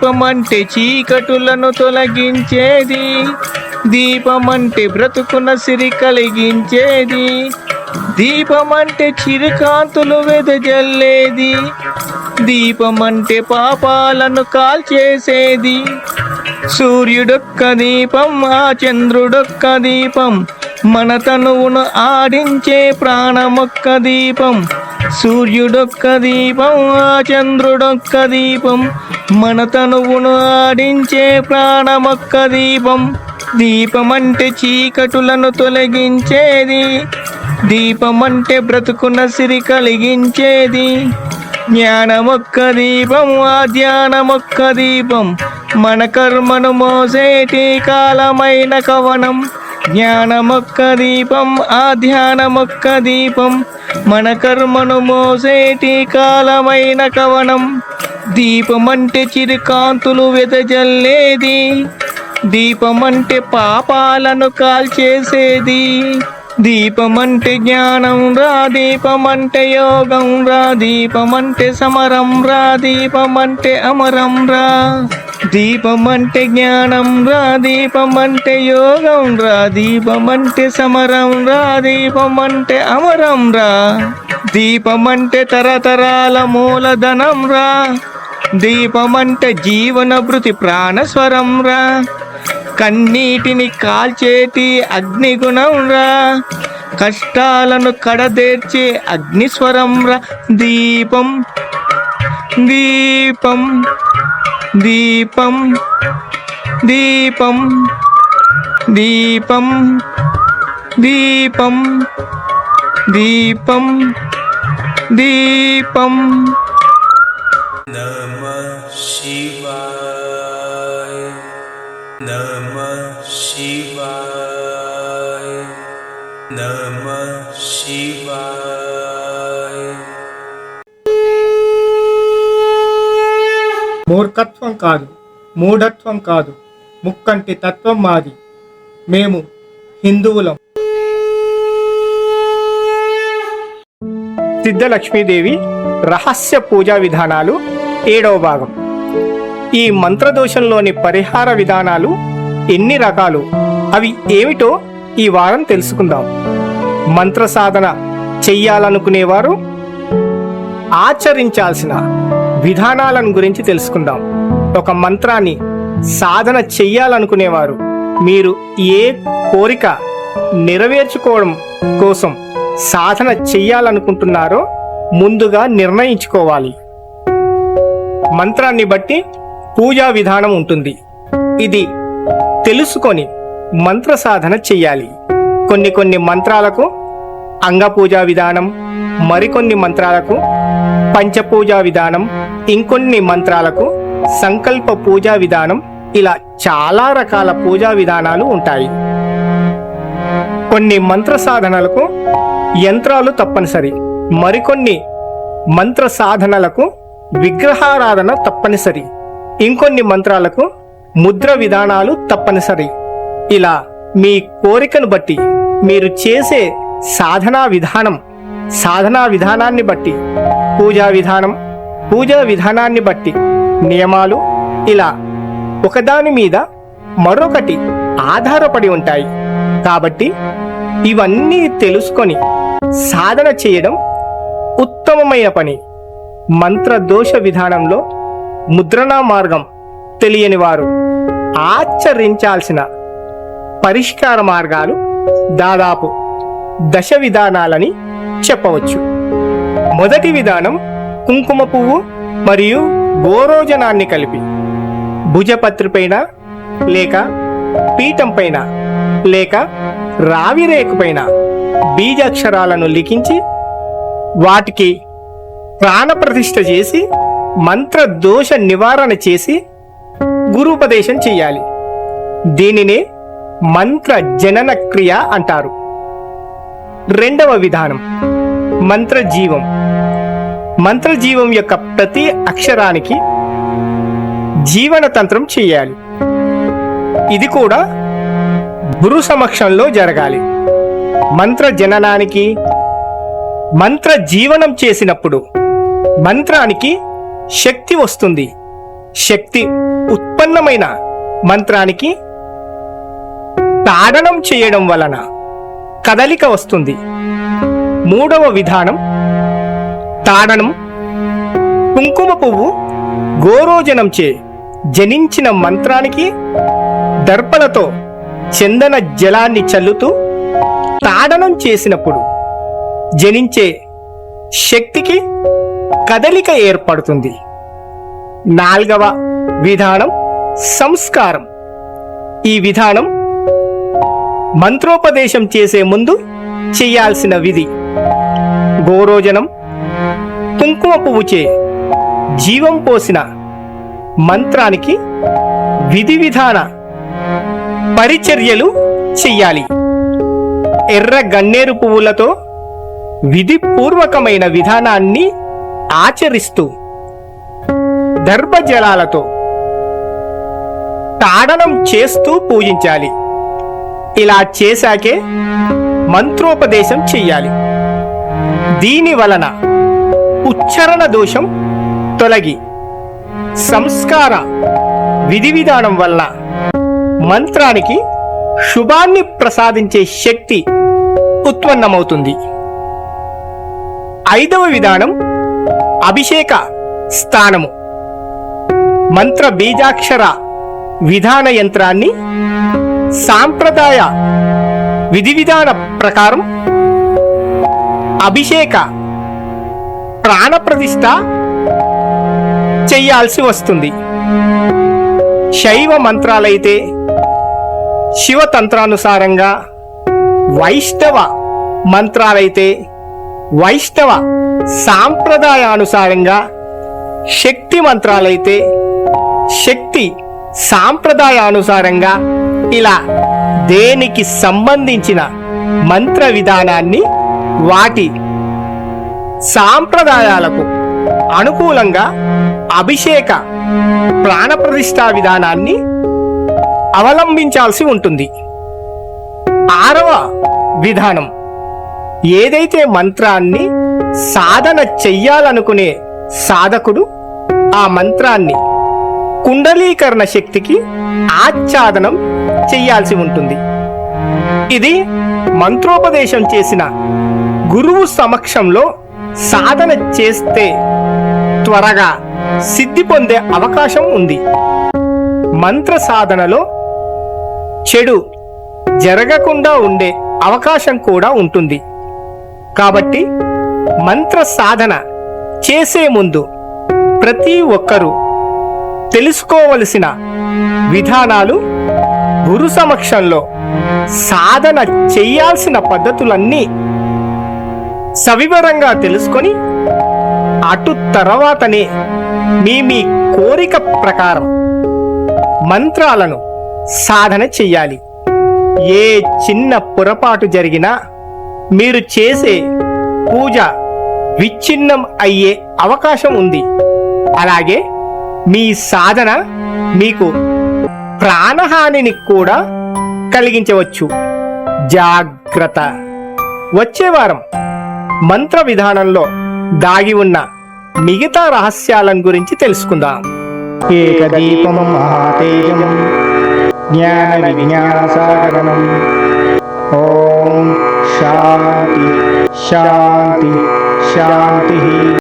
దీపమంటే చీకటులను తొలగించేది, దీపమంటే బ్రతుకున సిరి కలిగించేది, దీపమంటే చిరుకాంతులు వెదజల్లేది, దీపమంటే పాపాలను కాల్చేసేది. సూర్యుడొక్క దీపం, ఆ చంద్రుడొక్క దీపం, మన తనువును ఆడించే ప్రాణమొక్క దీపం. సూర్యుడొక్క దీపం, ఆ చంద్రుడొక్క దీపం, మన తనువును ఆడించే ప్రాణమొక్క దీపం. దీపమంటే చీకటులను తొలగించేది, దీపమంటే బ్రతుకున సిరి కలిగించేది. జ్ఞానమొక్క దీపం, ఆ ధ్యానమొక్క దీపం, మన కర్మను మోసేటి కాలమైన కవనం. జ్ఞానమొక్క దీపం, ఆ ధ్యానమొక్క దీపం, మన కర్మను మోసేటి కాలమైన కవనం. దీపమంటే చిరుకాంతులు వెదజల్లేది, దీపమంటే పాపాలను కాల్చేసేది. దీపమంటే జ్ఞానం రా, దీపమంటే యోగం రా, దీపమంటే సమరం రా, దీపమంటే అమరం రా. దీపమంటే జ్ఞానం రా, దీపమంటే యోగం రా, దీపమంటే సమరం రా, దీపమంటే అమరం రా. దీపమంటే తరతరాల మూలధనం రా, దీపమంటే జీవన భృతి ప్రాణస్వరం రా. కన్నీటిని కాల్చేటి అగ్నిగుణం రా, కష్టాలను కడదేర్చే అగ్నిస్వరం రా. దీపం దీపం దీపం దీపం దీపం దీపం దీపం దీపం. నమః శివాయ, నమః శివాయ, నమః శివాయ. మూర్ఖత్వం కాదు, మూఢత్వం కాదు, ముక్కంటి తత్వం మాది. మేము హిందువులం. సిద్ధలక్ష్మీదేవి రహస్య పూజా విధానాలు 7వ భాగం. ఈ మంత్రదోషంలోని పరిహార విధానాలు ఎన్ని రకాలు, అవి ఏమిటో ఈ వారం తెలుసుకుందాం. మంత్ర సాధన చెయ్యాలనుకునేవారు ఆచరించాల్సిన విధానాలను గురించి తెలుసుకుందాం. ఒక మంత్రాన్ని సాధన చెయ్యాలనుకునేవారు మీరు ఏ కోరిక నెరవేర్చుకోవడం కోసం సాధన చెయ్యాలనుకుంటున్నారో ముందుగా నిర్ణయించుకోవాలి. మంత్రాన్ని బట్టి పూజా విధానం ఉంటుంది. ఇది తెలుసుకొని మంత్ర సాధన చెయ్యాలి. కొన్ని మంత్రాలకు అంగపూజా విధానం, మరికొన్ని మంత్రాలకు పంచపూజా విధానం, ఇంకొన్ని మంత్రాలకు సంకల్ప పూజా విధానం, ఇలా చాలా రకాల పూజా విధానాలు ఉంటాయి. కొన్ని మంత్ర సాధనలకు యంత్రాలు తప్పనిసరి, మరికొన్ని మంత్ర సాధనలకు విగ్రహారాధన తప్పనిసరి, ఇంకొన్ని మంత్రాలకు ముద్ర విధానాలు తప్పనిసరి. ఇలా మీ కోరికను బట్టి మీరు చేసే సాధనా విధానాన్ని బట్టి పూజా విధానాన్ని బట్టి నియమాలు ఇలా ఒకదాని మీద మరొకటి ఆధారపడి ఉంటాయి. కాబట్టి ఇవన్నీ తెలుసుకొని సాధన చేయడం ఉత్తమమైన పని. మంత్రదోష విధానంలో ముద్రణా మార్గం తెలియని వారు ఆచరించాల్సిన పరిష్కార మార్గాలు దాదాపు 10 విధానాలని చెప్పవచ్చు. మొదటి విధానం కుంకుమ పువ్వు మరియు గోరోజనాన్ని కలిపి భుజపత్రిపైన లేక పీఠం పైన లేక రావిరేకు పైన బీజాక్షరాలను లిఖించి వాటికి ప్రాణప్రతిష్ఠ చేసి మంత్రదోష నివారణ చేసి గురూపదేశం చెయ్యాలి. దీనినే మంత్ర జనన క్రియ అంటారు. రెండవ విధానం మంత్రజీవం. మంత్రజీవం యొక్క ప్రతి అక్షరానికి జీవన తంత్రం చేయాలి. ఇది కూడా గురు సమక్షంలో జరగాలి. మంత్ర జననానికి మంత్ర జీవనం చేసినప్పుడు మంత్రానికి శక్తి వస్తుంది. శక్తి ఉత్పన్నమైన మంత్రానికి తాడనం చేయడం వలన కదలిక వస్తుంది. మూడవ విధానం తాడనం. కుంకుమ పువ్వు గోరోజనంచే జనించిన మంత్రానికి దర్పలతో చందన జలాన్ని చల్లుతూ తాడనం చేసినప్పుడు జనించే శక్తికి కదలిక ఏర్పడుతుంది. నాల్గవ విధానం సంస్కారం. ఈ విధానం మంత్రోపదేశం చేసే ముందు చేయాల్సిన విధి. గోరోజనం, కుంకుమ పువ్వుచే జీవం పోసిన మంత్రానికి విధి విధాన పరిచర్యలు చెయ్యాలి. ఎర్ర గన్నేరు పువ్వులతో విధిపూర్వకమైన విధానాన్ని ఆచరిస్తూ దర్భజలాలతో తాడనం చేస్తూ పూజించాలి. ఇలా చేశాకే మంత్రోపదేశం చెయ్యాలి. దీని వలన ఉచ్చారణ దోషం తొలగి సంస్కార విధి విధానం వలన మంత్రానికి శుభాన్ని ప్రసాదించే శక్తి ఉత్పన్నమవుతుంది. ఐదవ విధానం అభిషేక స్థానము. మంత్ర బీజాక్షర విధాన యంత్రాన్ని సాంప్రదాయ విధి విధాన ప్రకారం అభిషేక ప్రాణప్రతిష్ఠ చెయ్యాల్సి వస్తుంది. శైవ మంత్రాలైతే శివతంత్రానుసారంగా, వైష్ణవ మంత్రాలైతే వైష్ణవ సాంప్రదాయానుసారంగా, శక్తి మంత్రాలైతే శక్తి సాంప్రదాయానుసారంగా ఇలా దేనికి సంబంధించిన మంత్ర విధానాన్ని వాటి సాంప్రదాయాలకు అనుకూలంగా అభిషేక ప్రాణప్రతిష్ఠా విధానాన్ని అవలంబించాల్సి ఉంటుంది. ఆరవ విధానం ఏదైతే మంత్రాన్ని సాధన చెయ్యాలనుకునే సాధకుడు ఆ మంత్రాన్ని కుండలీకరణ శక్తికి ఆచ్ఛాదనం చెయ్యాల్సి ఉంటుంది. ఇది మంత్రోపదేశం చేసిన గురువు సమక్షంలో సాధన చేస్తే త్వరగా సిద్ధి పొందే అవకాశం ఉంది. మంత్ర సాధనలో చెడు జరగకుండా ఉండే అవకాశం కూడా ఉంటుంది. కాబట్టి మంత్ర సాధన చేసే ముందు ప్రతి ఒక్కరూ తెలుసుకోవలసిన విధానాలు, గురు సమక్షంలో సాధన చెయ్యాల్సిన పద్ధతులన్నీ సవివరంగా తెలుసుకొని అటు తర్వాతనే మీ కోరిక ప్రకారం మంత్రాలను సాధన చెయ్యాలి. ఏ చిన్న పొరపాటు జరిగినా మీరు చేసే పూజ విచ్ఛిన్నం అయ్యే అవకాశం ఉంది. అలాగే మీ సాధన మీకు ప్రాణహానిని కూడా కలిగించవచ్చు. జాగ్రత్త. వచ్చే వారం మంత్ర విధానంలో దాగి ఉన్న మిగతా రహస్యాలను గురించి తెలుసుకుందాం. ఏకదీపం మహాతేజం జ్ఞాన విజ్ఞానసాగరం. ఓం శాంతి శాంతి శాంతి.